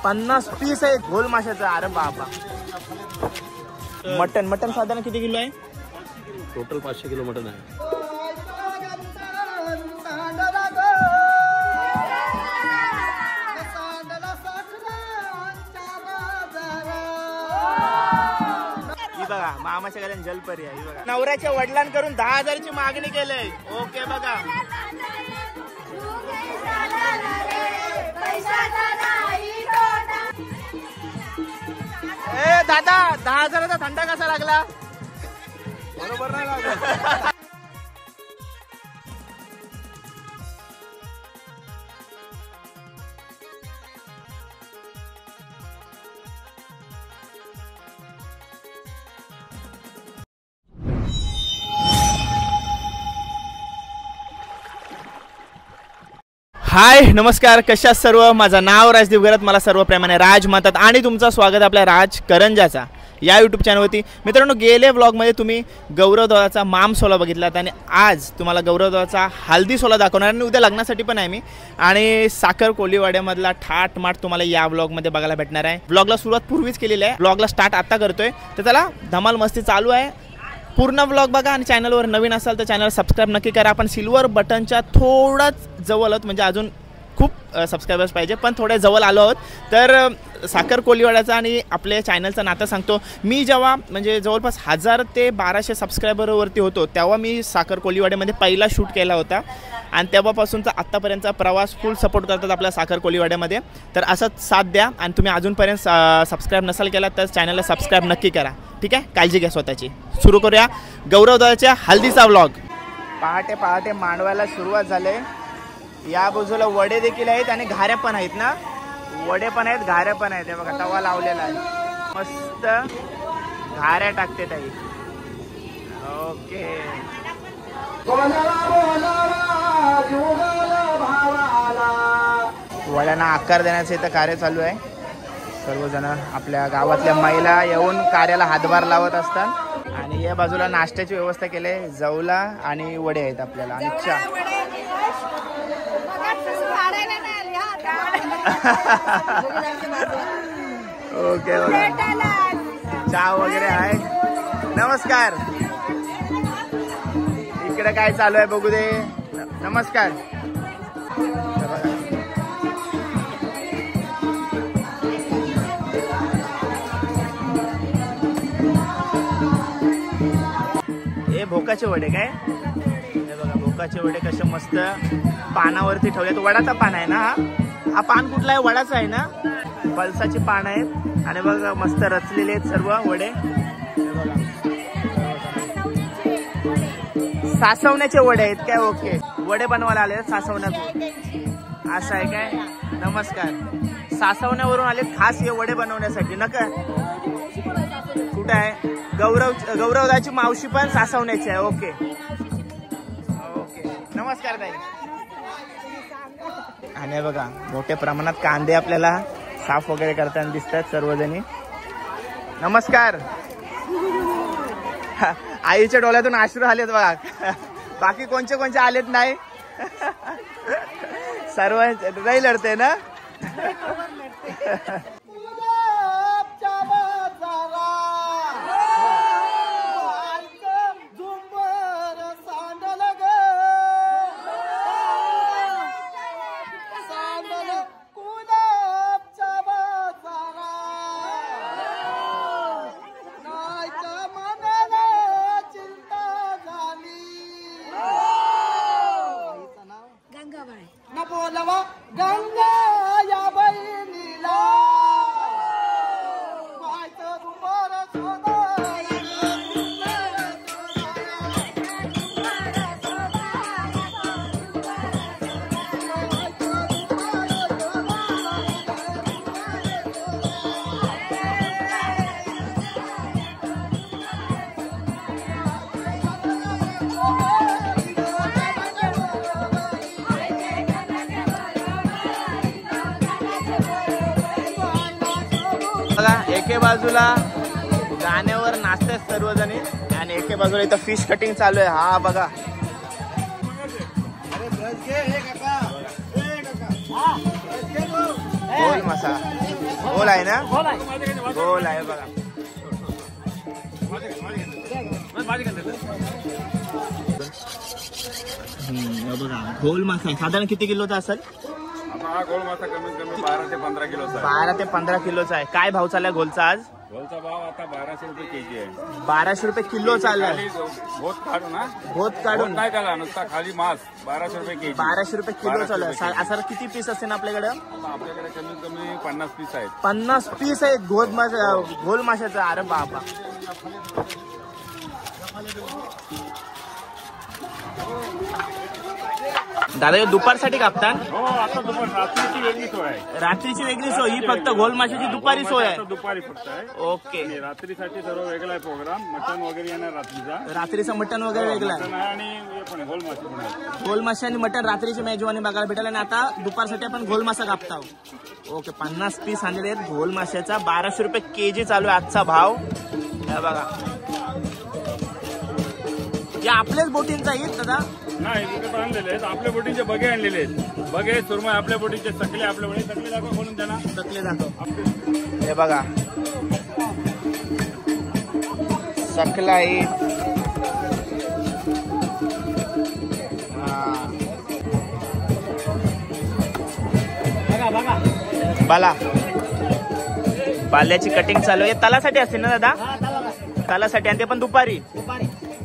50 piece आहे घोल माशाचा. अरे बाबा. मटन मटन साधारण किती किलो आहे? टोटल 500 किलो मटन आहे. बघा मामाच्या घरात जलपरी आहे. बघा नवऱ्याच्या वडिलांकडून 10,000ची मागणी केली. ओके बघा. ए दादा 10,000चा थंडा कसा लागला? बरोबर नाही लागला. हाय नमस्कार, कशा सर्व. माझं नाव राजदीप गरत, मला सर्व प्रेमाने राज म्हणतात आणि तुमचं स्वागत आपल्या राज करंजाचा या यूट्यूब चॅनलवरती. मित्रांनो, गेले व्लॉगमध्ये तुम्ही गौरवदाचा माम सोला बघितलात आणि आज तुम्हाला गौरवदाचा हल्दी सोला दाखवणार आणि उद्या लग्नासाठी पण आहे मी. आणि साखर कोलीवाड्यामधला ठाट माट तुम्हाला या व्लॉगमध्ये बघायला भेटणार आहे. व्लॉगला सुरुवात पूर्वीच केलेली आहे, व्लॉगला स्टार्ट आता करतोय, तर त्याला धमाल मस्ती चालू आहे. पूर्ण व्लॉग बघा आणि चॅनलवर नवीन असाल तर चॅनल सबस्क्राईब नक्की करा. आपण सिल्वर बटनच्या थोडंच जवळ आहोत, म्हणजे अजून खूप सबस्क्रायबर्स पाहिजे, पण थोड्या जवळ आलो आहोत. तर साखर कोलीवाड्याचा आणि आपल्या चॅनलचं नातं सांगतो. मी जेव्हा म्हणजे जवळपास 1000 ते 1200 सबस्क्रायबरवरती होतो तेव्हा मी साखर कोलीवाड्यामध्ये पहिला शूट केला होता आणि तेव्हापासूनचा आत्तापर्यंतचा प्रवास फुल सपोर्ट करतात आपल्या साखर कोलीवाड्यामध्ये. तर असंच साथ द्या आणि तुम्ही अजूनपर्यंत सबस्क्राईब नसाल केला तर चॅनलला सबस्क्राईब नक्की करा. ठीक आहे, काळजी घ्या स्वतःची. सुरू करूया गौरवदाच्या हल्दीचा व्लॉग. पहाटे पहाटे मांडवायला सुरुवात झाली. या बाजूला वडे देखील आहेत आणि घाऱ्या पण आहेत ना. वडे पण आहेत, घाऱ्या पण आहेत. हे बघा तवा लावलेला आहे, मस्त घाऱ्या टाकते ताई. ओके. वड्यांना आकार देण्याचं इथं कार्य चालू आहे. सर्वजण आपल्या गावातल्या महिला येऊन कार्याला हातभार लावत असतात. आणि या बाजूला नाश्त्याची व्यवस्था केली आहे. जवला आणि वडे आहेत आपल्याला आणि चहा. ओके, चहा वगैरे आहे. नमस्कार. इकडे काय चालू आहे बघू दे. नमस्कार. हे भोकाचे वडे काय? हे बघा भोकाचे वडे कसे मस्त पानावरती ठेवले. वडाचा पान आहे ना हा पान कुठला आहे? वडाचा आहे ना. पळसाची पान आहेत आणि बघा मस्त रचलेले आहेत सर्व वडे. सासवण्याचे वडे आहेत काय? ओके, वडे बनवायला आले सासवण्यातून, असं आहे काय? नमस्कार. सासवण्यावरून आले खास हे वडे बनवण्यासाठी नका. कुठे आहे? गौरवदाची मावशी पण सासवण्याची आहे. ओके ओके, नमस्कार ताई. आणि बघा मोठ्या प्रमाणात कांदे आपल्याला साफ वगैरे करताना दिसतात सर्वजणी. नमस्कार. आईच्या डोळ्यातून अश्रू आलेत बघा. बाकी कोणचे कोणचे आलेत नाही. सर्व नाही लढते ना. एके बाजूला गाण्यावर नाचतात सर्वजणी आणि एके बाजूला इथं फिश कटिंग चालू आहे. हा बघा गोल मासा. गोल आहे ना, गोल आहे बघा. बघा गोल मासा आहे. साधारण किती किलोचा असेल? गोल मासा कमीत कमी 12 ते 15 किलोचा. 12 ते 15 किलोचा आहे. काय भाव चाललाय गोलचा आज? गोलचा भाव आता 1200 रुपये केजी आहे. 1200 रुपये किलो चाललाय. भोत काढून ना, भोत काढून नाही त्याला, नुसता खाली मास 1200 रुपये केजी. 1200 रुपये किलो चालू आहे. असं किती पीस असते ना आपल्याकडे? आपल्याकडे कमीत कमी 50 पीस आहेत. 50 पीस आहेत गोल माशाचा. अरे बाबा. दादा हे दुपारसाठी कापतात? हो, आता दुपार रात्रीची वेगळी सोय आहे. रात्रीची वेगळी सोय, ही फक्त गोल माशाची दुपारी सोय आहे. दुपारी फक्त आहे. ओके. रात्रीसाठी सर्व वेगळा आहे प्रोग्राम. मटण वगैरे येणार रात्रीचा. रात्रीचं मटण वगैरे वेगळं आहे. आणि गोल मासे पण आहे. गोल मासे आणि मटण रात्रीची मेजवानी बघायला भेटेल. आणि आता दुपारसाठी आपण गोल मासा कापता. ओके. 50 पीस आणलेले आहेत गोल माशाचा. 1200 रुपये केजी चालू आहे आजचा भाव. हे बघा, या आपल्याच बोटींचा आहेत दादा? नाही, तिथे पण आणलेले आहेत. आपल्या बोटींचे बगे आणलेले आहेत. बगे सुरमई आपल्या बोटींचे, सकले आपल्या बोटी. सकले दाखव म्हणून त्यांना. सकले दाखव. हे बघा सकला आहे. बाला, बाल्याची कटिंग चालू आहे. तलासाठी असते ना दादा? तलासाठी. आणि ते पण दुपारी.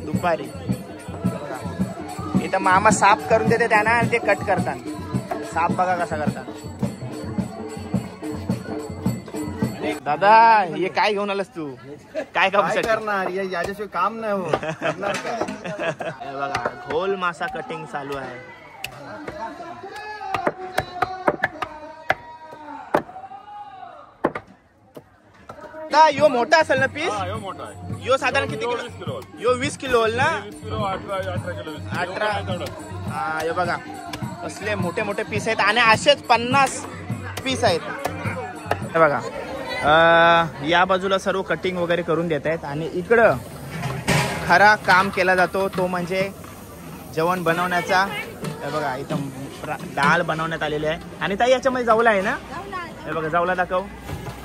दुपारी इथं मामा साफ करून देते त्यांना आणि ते कट करतात. साफ बघा कसा करतात. दादा हे काय घेऊन आलास तू? काय करणार याच्याशिवाय काम नाही हो. बघा गोल मासा कटिंग चालू आहे. यो मोठा असेल ना पीस? मोठा आहे. यो साधारण किती किलो? 20 किलो. यो 20 किलो ना? 20 किलो, 18 किलो. 18. हा हे बघा असले मोठे मोठे पीस आहेत. आणि असेच 50 पीस आहेत. हे बघा या बाजूला सर्व कटिंग वगैरे करून देत आहेत. आणि इकडं खरा काम केला जातो तो म्हणजे जेवण बनवण्याचा. हे बघा इथं डाळ बनवण्यात आलेली आहे. आणि ताई याच्यामध्ये जाऊला आहे ना? हे बघा जाऊला दाखव.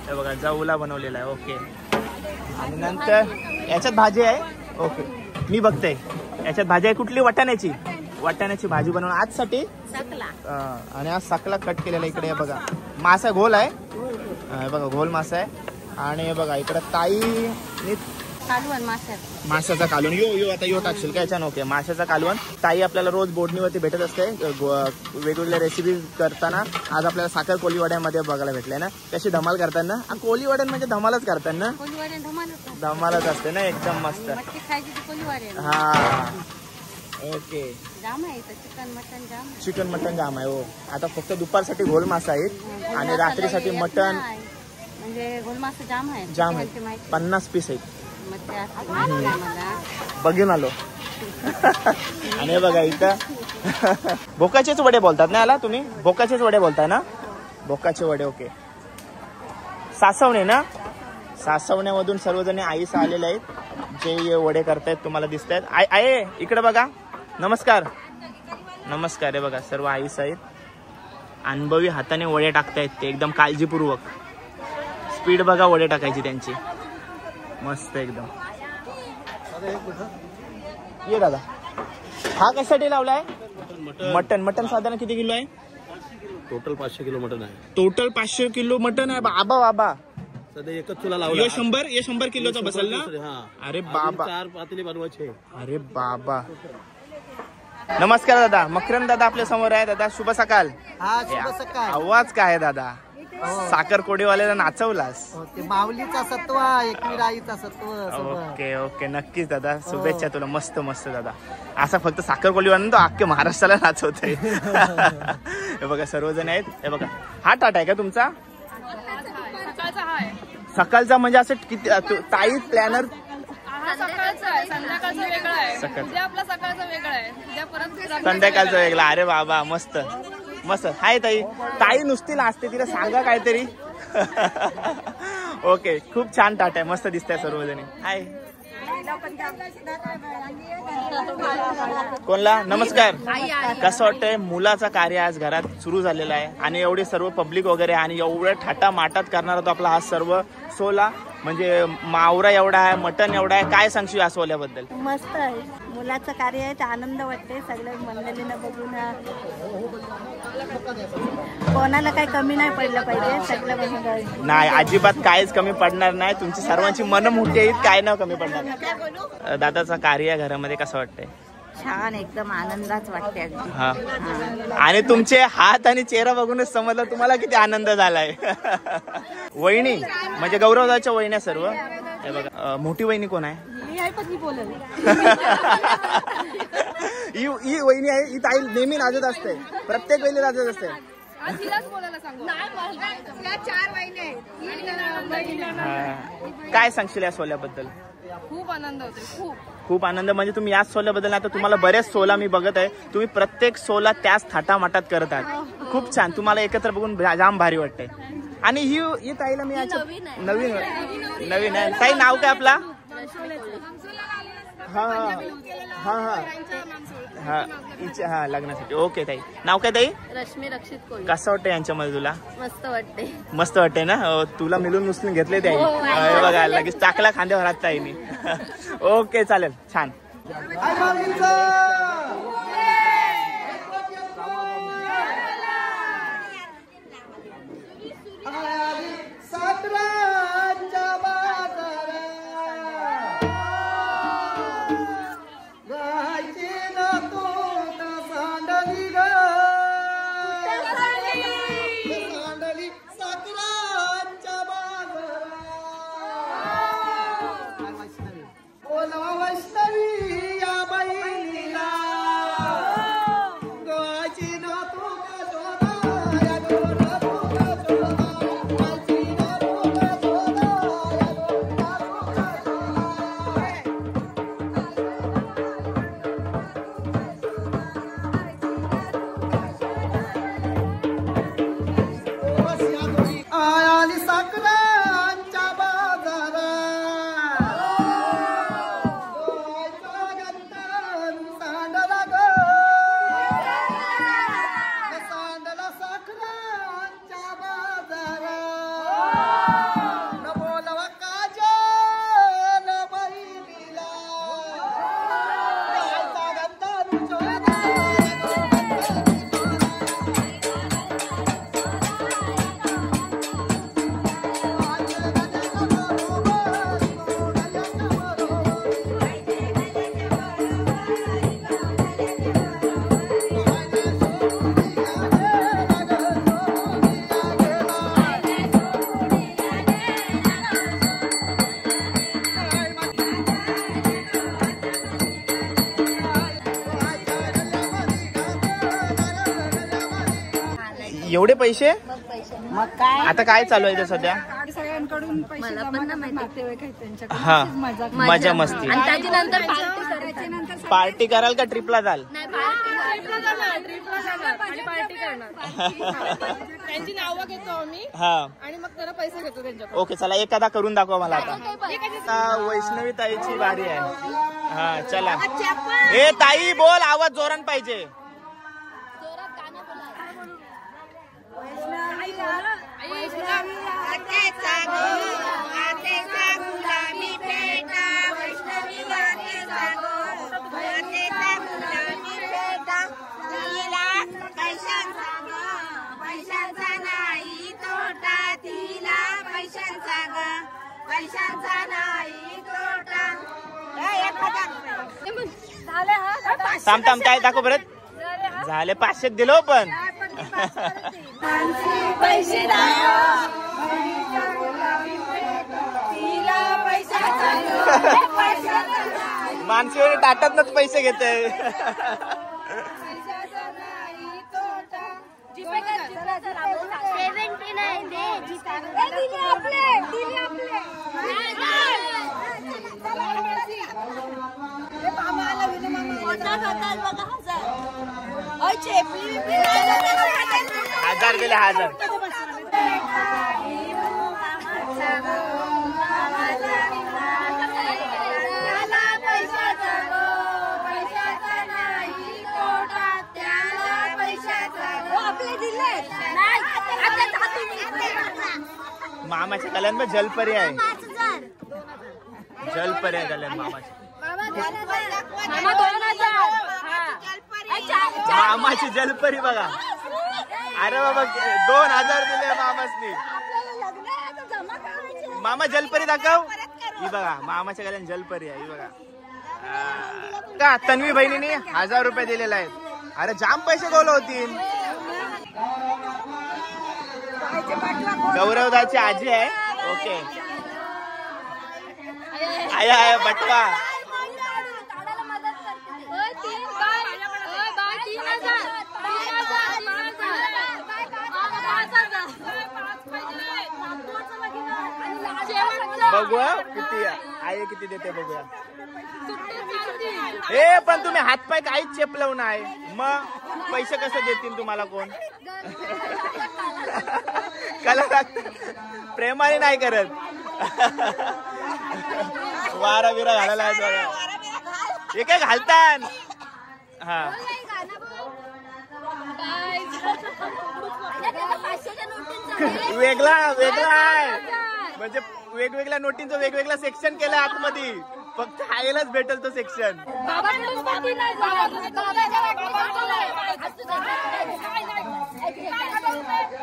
हे बघा जाऊला बनवलेला आहे. ओके. आणि नंतर याच्यात भाजी आहे. ओके मी बघते. याच्यात भाजी आहे कुठली? वाटाण्याची. वाटाण्याची भाजी बनवून आजसाठी. आणि आज सकला कट केलेला. इकडे बघा मासा गोल आहे. बघा गोल मासा आहे. आणि हे बघा इकडे ताई माशाचा कालवण. यो आता यो टाकशील का याच्या? ओके. माशाचा कालवण. ताई आपल्याला रोज बोडणीवरती भेटत असते वेगवेगळ्या रेसिपी करताना. आज आपल्याला साखर कोलीवाड्यामध्ये बघायला भेटलंय ना. कशी धमाल करताना. कोलीवाड्यात म्हणजे धमालच करतात ना? धमालच असते ना. एकदम मस्त. हा ओके. चिकन मटन जाम आहे. हो आता फक्त दुपारसाठी गोल मासा आहेत आणि रात्रीसाठी मटन म्हणजे गोल मासा जाम आहे. जाम आहे. 50 पीस आहेत. बघून आलो. आणि बघा इथं भोकाचेच वडे बोलतात ना याला तुम्ही? भोकाचेच वडे बोलताय ना? भोकाचे वडे. ओके. सासवणे ना? सासवण्यामधून सर्वजण आईस आलेले आहेत जे वडे करतायत. तुम्हाला दिसत आहेत. आहे इकडे बघा. नमस्कार. नमस्कार. हे बघा सर्व आईस आहेत. अनुभवी हाताने वडे टाकतायत ते एकदम काळजीपूर्वक. स्पीड बघा वडे टाकायची त्यांची. मस्त एकदम. ये दादा हा कशासाठी लावलाय? मटन. मटन साधारण किती किलो आहे? टोटल 500 किलो मटन आहे. टोटल 500 किलो मटन आहे. बाबा बाबा सध्या एकच चुला लावला. ये 100 किलोचा बसेल ना? अरे बाबा. 4 पातेले बनवायचे. अरे बाबा. नमस्कार दादा. मकरंद दादा आपल्या समोर आहे. दादा शुभ सकाळ. आवाज काय आहे दादा? साखर कोडीवाल्याला नाचवलास. माऊलीचा सत्व, एकवीर आईचा सत्व. ओके ओके नक्कीच दादा. शुभेच्छा तुला. मस्त मस्त दादा. असा फक्त साखर कोडीवाला तो अख्खे महाराष्ट्राला नाचवतोय. हे बघा सर्वजण आहेत. हे बघा हा टाटा आहे का तुमचा? सकाळचा म्हणजे असं किती ताई प्लॅनर? संध्याकाळचं वेगळा. अरे बाबा मस्त मस्त. हाय ताई. ताई नुसती नाचते. तिला सांगा काहीतरी. ओके खूप छान टाट आहे. मस्त दिसतंय सर्वजणी. हाय. कोणला नमस्कार. कसं वाटतंय मुलाचा कार्य आज घरात सुरू झालेला आहे आणि एवढे सर्व पब्लिक वगैरे आणि एवढं थाटा माटात करणारा तो आपला हा सर्व सोला म्हणजे मावरा एवढा आहे, मटन एवढा आहे. काय सांगशील या सोल्याबद्दल? मस्त आहे, मुलाचं कार्य आहे, आनंद वाटते सगळ्या मंडळींना बघून. कोणाला काही कमी नाही पडलं पाहिजे, सगळं नाही अजिबात काहीच कमी पडणार नाही. तुमची सर्वांची मन मोठी आहेत, काय ना कमी पडणार. दादाचं कार्य घरामध्ये कसं वाटतंय? छान, एकदम आनंदाच वाटते अगदी. हा आणि तुमचे हात आणि चेहरा बघूनच समजलं तुम्हाला किती आनंद झालाय. वहिनी म्हणजे गौरवदाच्या वहिन्या सर्व. हे बघा मोठी वहिनी कोण आहे? ही वहिनी आहे, ही ताई नेहमी लाजत असते, प्रत्येक वेळी लाजत असते. काय सांगशील या सोल्याबद्दल? खूप आनंद होते, खूप आनंद. म्हणजे तुम्ही याच सोल्याबद्दल आता तुम्हाला बरेच सोला मी बघत आहे, तुम्ही प्रत्येक सोला त्याच थाटामाटात करत आहात. खूप छान, तुम्हाला एकत्र बघून जाम भारी वाटतंय. आणि ही ताईला मी नवीन आहे. ताई नाव काय आपला? हा लग्नासाठी. ओके ताई, नाव काय ताई? रश्मी रक्षित कोळी. कसं वाटतं यांच्यामध्ये तुला? मस्त वाटते. मस्त वाटतंय ना? तुला मिळून उचलून घेतले ताई? बघा लगेच टाकला खांद्यावर हात ताईनी. ओके चालेल, छान. एवढे पैसे? मग काय आता काय चालू आहे सध्या? सगळ्यांकडून पैसे जमा हा मजा मस्ती. आणि त्याच्यानंतर पार्टी कराल का ट्रिपला जाल? त्यांची नावं घेतो आम्ही हा आणि मग त्याला पैसे घेतो त्यांच्याकडून. ओके चला एखादा करून दाखवा मला आता. वैष्णवी ताईची बारी आहे. हा चला. ए ताई बोल, आवाज जोरान पाहिजे. थांब थांब काय दाखव परत. झाले 500 दिलो पण. माणसे टाटातनच पैसे घेते. हजार दिले 1000. मामाच्या गल्यांमध्ये जलपरी आहे. जलपरी आहे गल्यांत मामाची. मामाची जलपरी बघा. अरे बाबा 2000 दिले मामासनी. मामा जलपरी दाखव. ही बघा मामाच्या गल्यांत जलपरी आहे. ही बघा का तन्वी बहिणीने 1000 रुपये दिलेले आहेत. अरे जाम पैसे गोल होतील. गौरवदाची आजी आहे. ओके आया बटवा. बघूया किती आई किती देते बघूया. ए पण तुम्ही हातपाय काहीच चेपलव नाही मग पैसे कसे देतील तुम्हाला कोण. कला प्रेमाने नाही करत. वारा बिरा घालायला आहे बघा. हे काय घालतात. हा वेगळा वेगळा आहे म्हणजे वेगवेगळ्या नोटींचं वेगवेगळं सेक्शन केलं आतमध्ये. फक्त आईलाच भेटेल तो सेक्शन.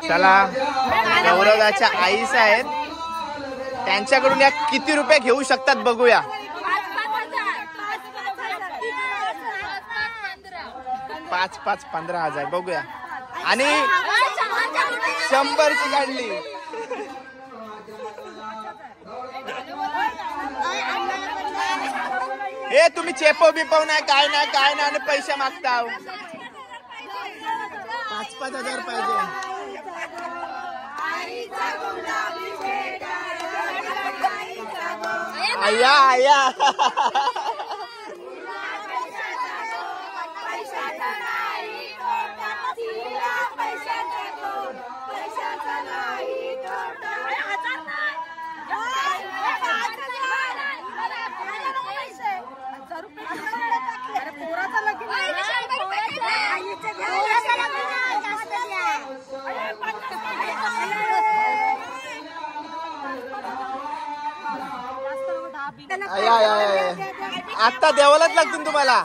चला गौरवदाच्या आईस आहेत त्यांच्याकडून या किती रुपये घेऊ शकतात बघूया. 5,000 बघूया. आणि 100ची काढली. हे तुम्ही चेपव बिपव नाही काय नाही आणि पैसे मागता. 5,000 पाहिजे. आया आता द्यावालाच लागतील तुम्हाला.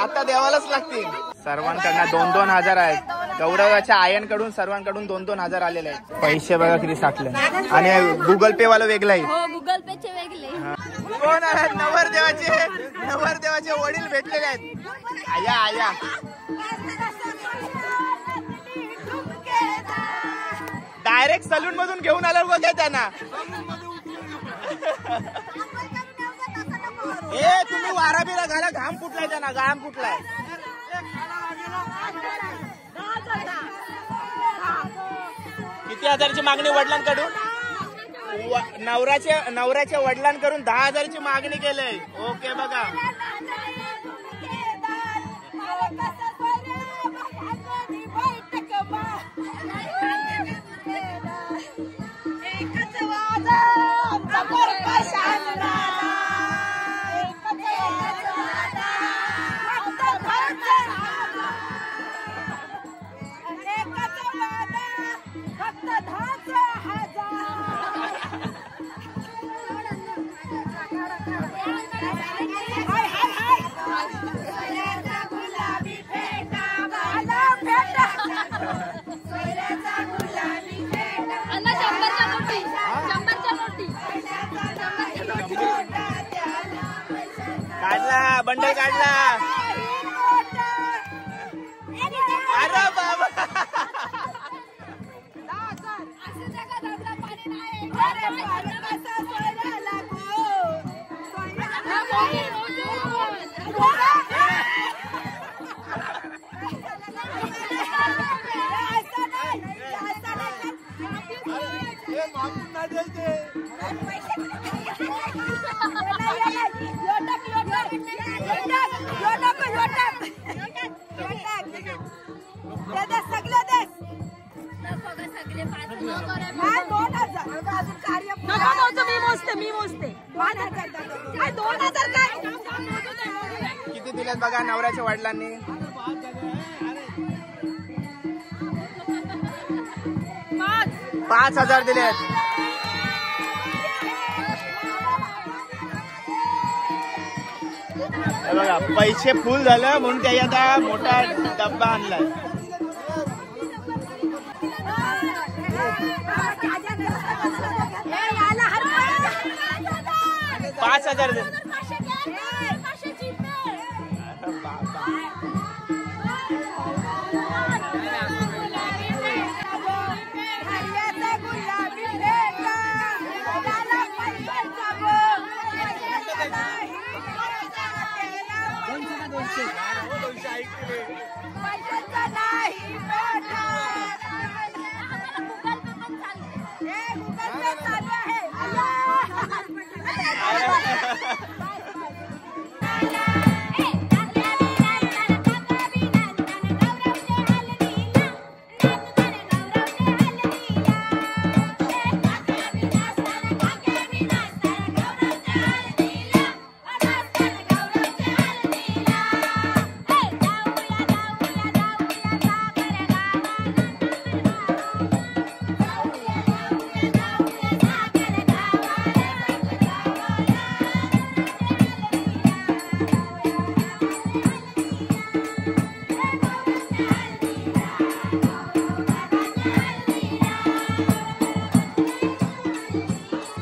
आता द्यावालाच लागतील. सर्वांकडनं 2,000 आहेत. गौरवाच्या आयांकडून सर्वांकडून 2,000 आलेले आहेत. पैसे बघा किती साठले. आणि गुगल पे वाला वेगळा आहे. गुगल पे चे वेगळे. कोण आहेत. नवरदेवाचे वडील भेटलेले आहेत. आया डायरेक्ट सलून मधून घेऊन आलं बघा त्यांना. ए तुम्ही वारा बिरा घाला. घाम फुटलाय त्यांना. घाम फुटलाय. किती हजारची मागणी वडिलांकडून. नवऱ्याच्या वडिलांकडून 10,000ची मागणी केली. ओके बघा. काढला बंडल काढला. अरे बाबा मी मोजते. किती दिलेत बघा नवऱ्याच्या वडिलांनी. 5,000 दिलेत. बघा पैसे फुल झालं म्हणून त्याही आता मोठा डब्बा आणलाय. 5,000 दे.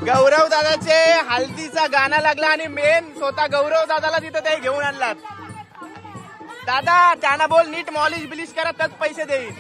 गौरव दादाचे हल्दीचा गाणं लागला आणि मेन स्वतः गौरव दादाला तिथं ते घेऊन आणलात. दादा त्यांना बोल नीट मॉलिश बिलिश करा तर पैसे देईल.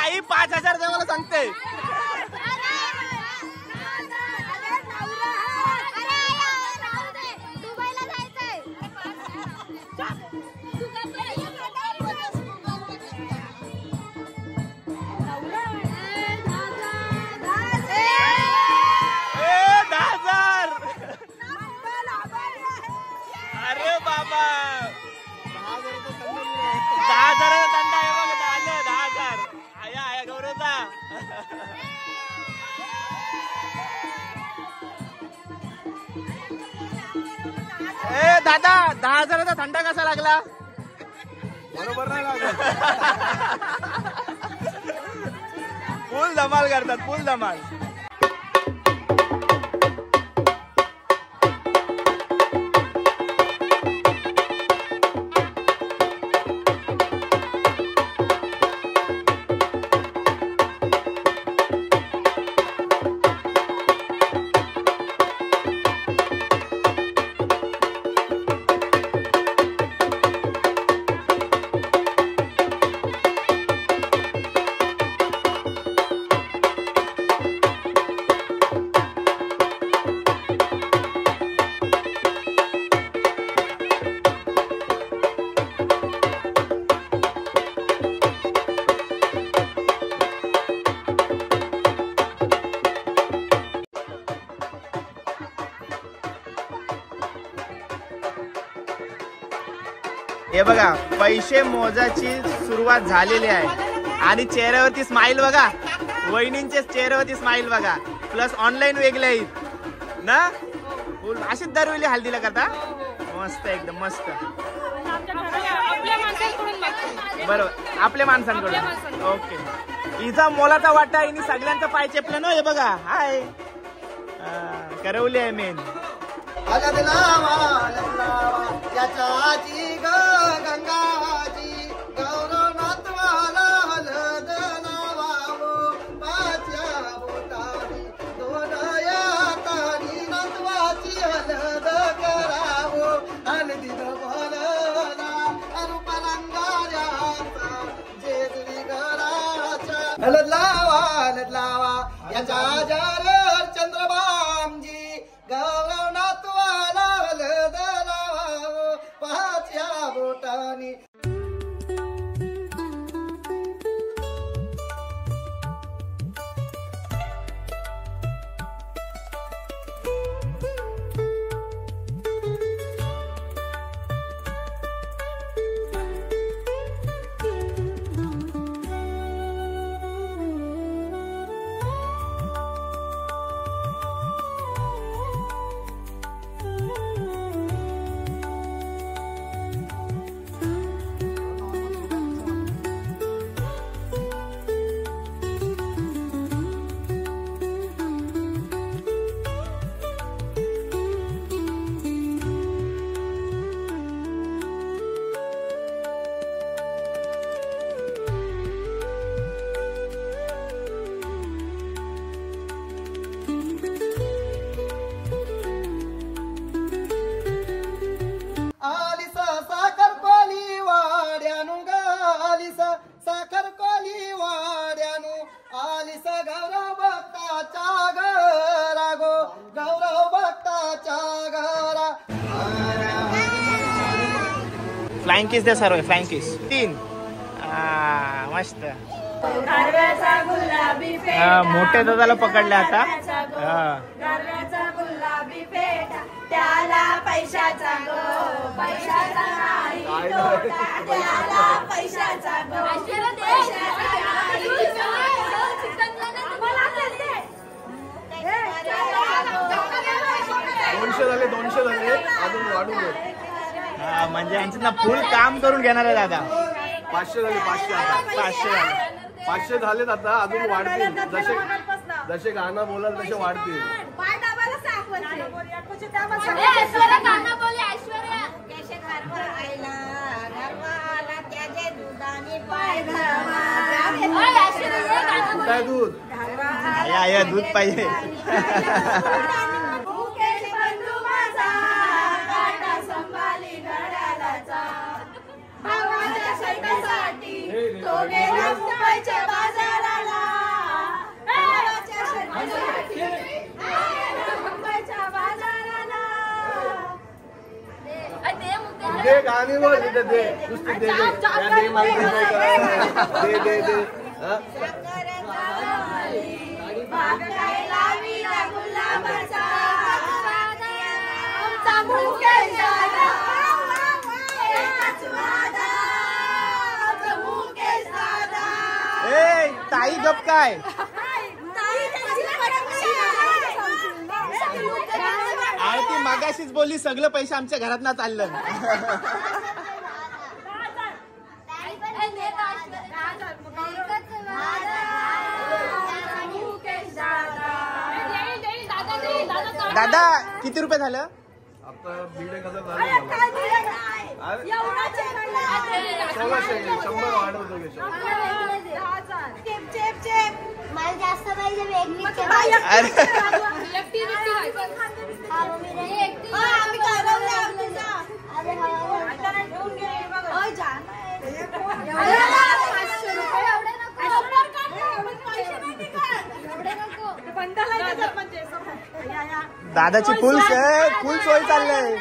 आई 5,000 दे मला सांगते. अरे बाबा 10,000 दंड आहे बघ. 10,000 आया आया गौरवचा. ए दादा 10,000चा थंडा कसा लागला? बरोबर नाही लागला. फुल धमाल करतात फुल धमाल. हे बघा पैसे मोजाची सुरुवात झालेली आहे आणि चेहऱ्यावरती स्माइल बघा. वहिनींच्या चेहऱ्यावरती स्माइल बघा. प्लस ऑनलाईन वेगळे आहेत ना. अशीच दरवेळी हल्दीला करता मस्त एकदम मस्त. आपल्या माणसांकडून मागतो. बरोबर आपल्या माणसांकडून. ओके. हिचा मोलाचा वाटा हिने सगळ्यांचा पाय चेपला ना. हे बघा हाय करवली आहे मेन. हलद लावा याची गंगाजी गौरव नातवाला हलद लावावो पाच्या बोटानी दोनया तानी नातवाची हलद करावो हलदी बोलला रुपरंगाऱ्याचा जेजली घराच्या हलद लावा याच्या जार चंद्रबामजी गौरव नातवाला हलद लावावो पाच्या बोटानी. फ्लाइंग किस दे सर्व. Flying kiss 3. मस्त. मोठ्या दादाला पकडले आता. गुलाबी पेटा त्याला पैशाचा गो पैशाचा नाही त्याला पैशाचा गो. दोनशे झाले अजून वाढून घे. म्हणजे यांचं ना फुल काम करून घेणार आहे दादा. 500 झाले. 500 झाले. 500 झालेत आता अजून वाढतील. जसे गाणं बोलाल तसे वाढतील. काय दूध या दूध पाहिजे. दे गाणी बोल तिथे दे नुसती दे दे माहिती दे दे ताई गप काय. आणि ती मागाशीच बोलली सगळं पैसे आमच्या घरात ना चाललं. दादा किती रुपये झालं. आता 1,500 झालं. 100 वाढवतो. मला जास्त पाहिजे. दादाची फुल सोय चाललंय.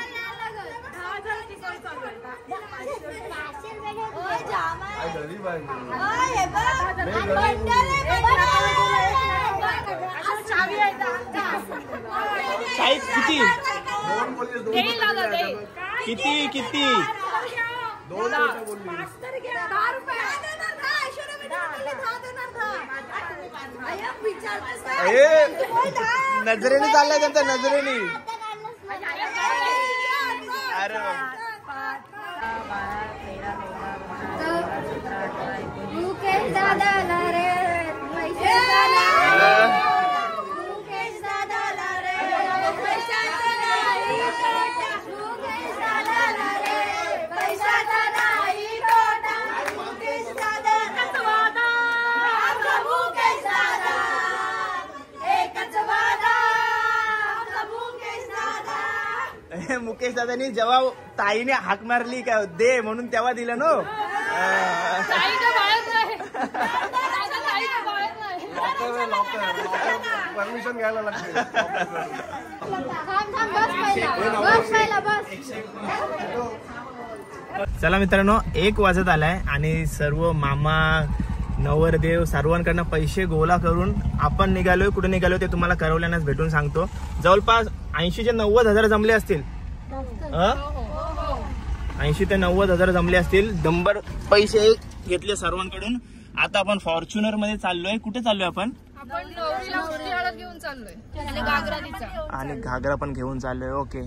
साईज किती किती किती 2 बोलली. नजरेने चाललाय त्यांचा. नजरेने अरे मुकेश दादाला रे पैसे मुकेश दादाला रे पैशाचा नाही तोटा मुकेश दादाला रे पैशाचा नाही तोटा मुकेश दादाच वादा आमचा मुकेश दादा एकच वादा आमचा मुकेश दादा. मुकेश दादानी जेव्हा ताईने हाक मारली काय दे म्हणून तेव्हा दिलं नो. परमिशन घ्यायला लागते. चला मित्रांनो 1 वाजत आलाय आणि सर्व मामा नवरदेव सर्वांकडनं पैसे गोळा करून आपण निघालोय. कुठे निघालोय ते तुम्हाला करवल्यानंच भेटून सांगतो. जवळपास 80 ते 90 हजार जमले असतील. 80 ते 90 हजार जमले असतील. दंबर पैसे घेतले सर्वांकडून. आता आपण फॉर्च्युनर मध्ये चाललोय. कुठे चाललोय आपण? घेऊन चाललोय आणि घागरा पण घेऊन चाललोय. ओके.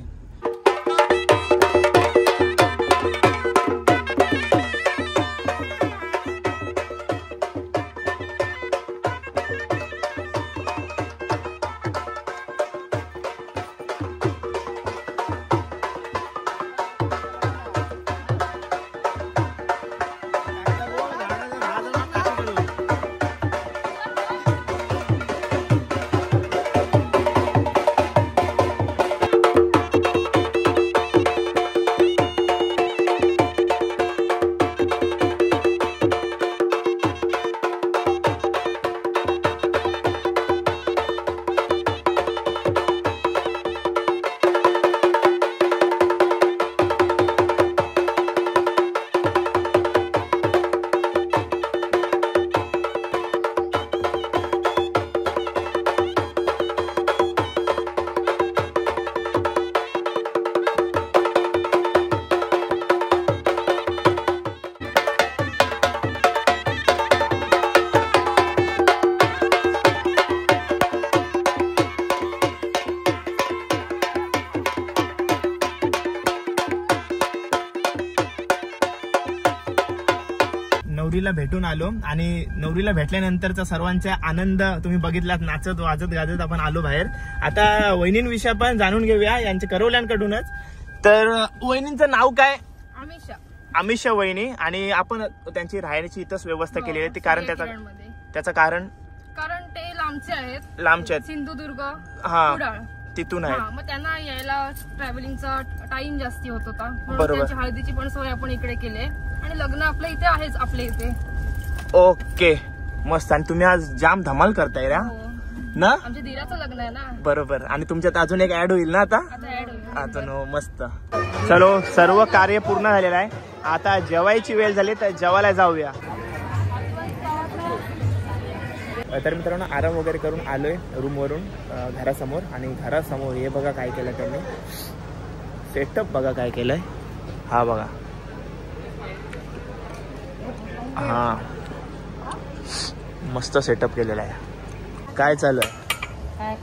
नवरीला भेटून आलो आणि नवरीला भेटल्यानंतरचा सर्वांचा आनंद तुम्ही बघितलात. नाचत वाजत गाजत आपण आलो बाहेर. आता वहिनींविषयी पण जाणून घेऊया यांच्या करवल्यांकडूनच. तर वहिनींचं नाव काय? अमिषा वहिनी. आणि आपण त्यांची राहण्याची इथंच व्यवस्था केली आहे. कारण त्याचं कारण ते लांबचे आहेत. लांबचे आहेत. सिंधुदुर्ग हा तिथून आहे. मग त्यांना यायला ट्रॅव्हलिंगचा टाइम जास्ती होत होता. बरोबर. त्यांची हळदीची पण सोय आपण इकडे केली आणि लग्न आपल्या इथे आहेच आपल्या इथे. ओके मस्त. आणि तुम्ही आज जाम धमाल करताय ना? आमच्या दिराचं लग्न आहे ना. बरोबर. आणि तुमच्यात अजून एक ऍड होईल ना आता? ऍड होईल. अजून मस्त. चलो सर्व कार्य पूर्ण झालेलं आहे. आता जेवायची वेळ झाली तर जेवायला जाऊया. तर मित्रांनो आराम वगैरे करून आलोय रूमवरून घरासमोर. आणि घरासमोर हे बघा काय केलं त्यांनी. सेटअप बघा काय केलंय. हा बघा. हा मस्त सेटअप केलेला आहे. काय चालू आहे?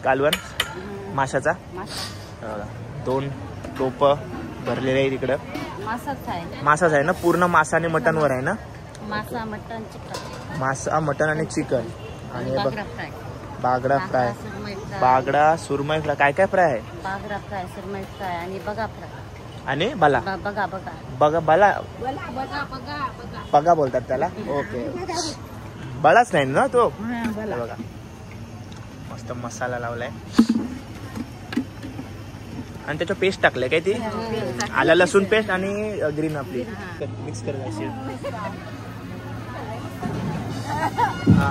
कालवण माशाचा. 2 टोप भरलेले आहे तिकडं. मासाच आहे ना? पूर्ण मासा आणि मटनवर आहे ना? मासा मटन चिकन. मासा मटन आणि चिकन. आणि बागडा फ्राय. बागडा सुरमई फ्राय. काय काय फ्राय आहे? बागडा फ्राय, सुरमई फ्राय आणि बगा फ्राय. आणि बला बगा बला बगा बोलतात त्याला. ओके. बळाच नाही ना तो? बघा मस्त मसाला लावलाय आणि त्याच्या पेस्ट टाकलंय काय ती आलं लसूण पेस्ट आणि ग्रीन आपली मिक्स करायची. हा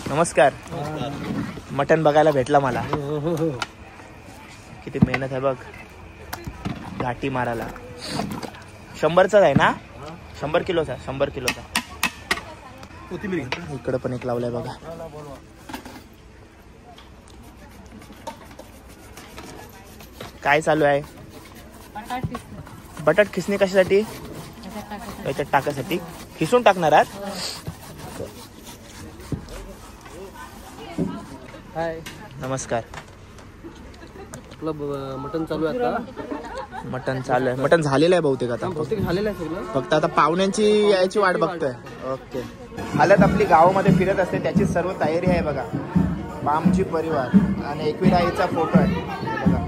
नमस्कार. मटन बघायला भेटला मला. किती मेहनत आहे बघ घाटी मारायला. 100चा आहे ना? 100 किलोचा. 100 किलोचा. इकडं पण एक लावलाय बघा. काय चालू आहे? बटाट खिसणी कशासाठी? याच्यात टाकासाठी. खिसून टाकणार आहात? नमस्कार. आपलं मटण चालू आहे आता. मटण चालू आहे. मटण झालेलं आहे बहुतेक आता. बहुतेक झालेलं आहे सगळं. फक्त आता पाहुण्यांची यायची वाट बघतोय. ओके. हालत आपली गावामध्ये फिरत असते त्याची सर्व तयारी आहे बघा. पामजी परिवार आणि एकविराईचा फोटो आहे बघा.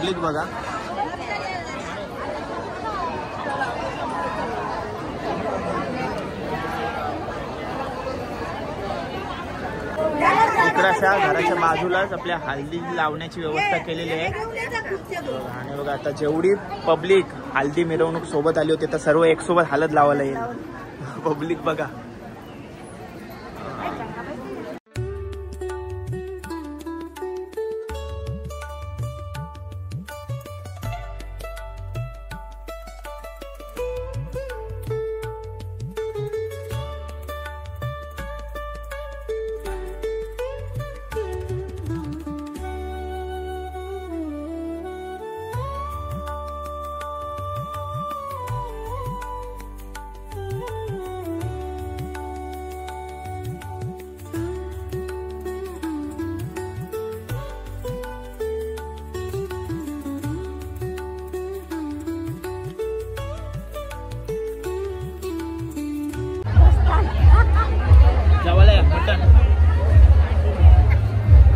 पब्लिक बघा. इकडे अशा घराच्या बाजूलाच आपल्या हल्दी लावण्याची व्यवस्था केलेली आहे. आणि बघा आता जेवढी पब्लिक हल्दी मिरवणूक सोबत आली होती तर सर्व एक सोबत हळद लावायला येईल. पब्लिक बघा.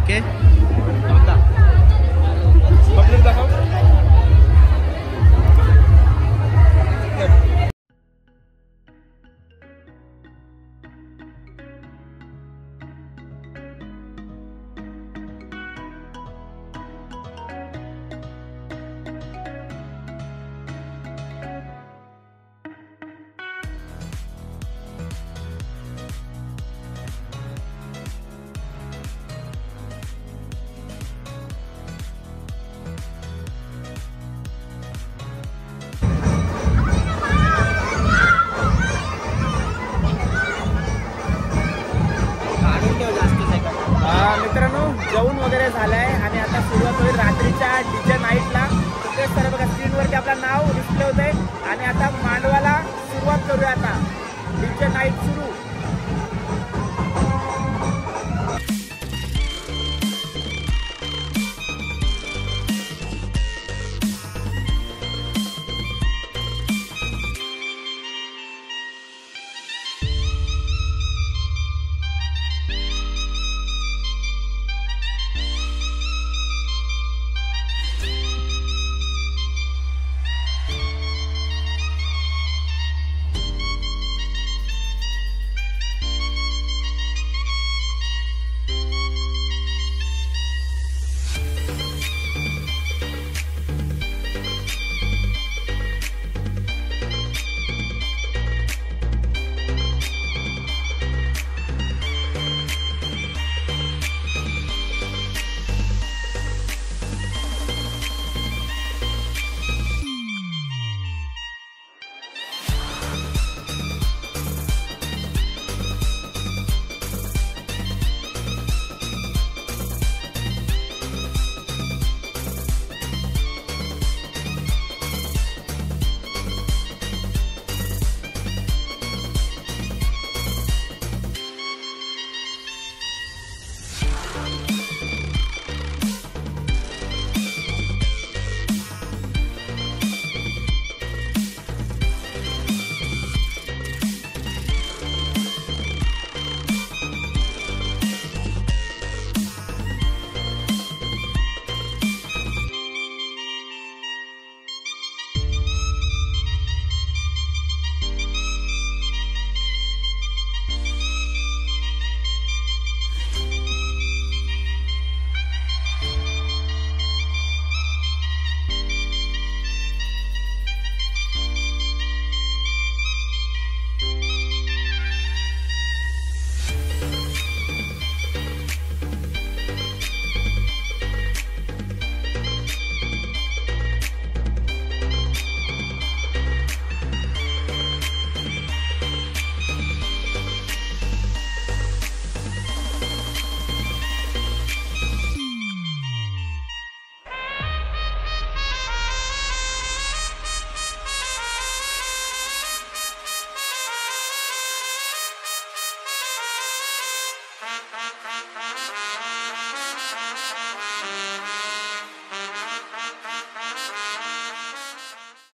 ओके पब्लिक दाखव. मित्रांनो जेवण वगैरे झालंय आणि आता सुरुवात होईल रात्रीच्या डीजे नाईटला. ते सर्व बघा स्क्रीनवरती आपलं नाव डिस्प्ले होत आहे आणि आता मांडवाला सुरुवात करूया. आता डीजे नाईट सुरू.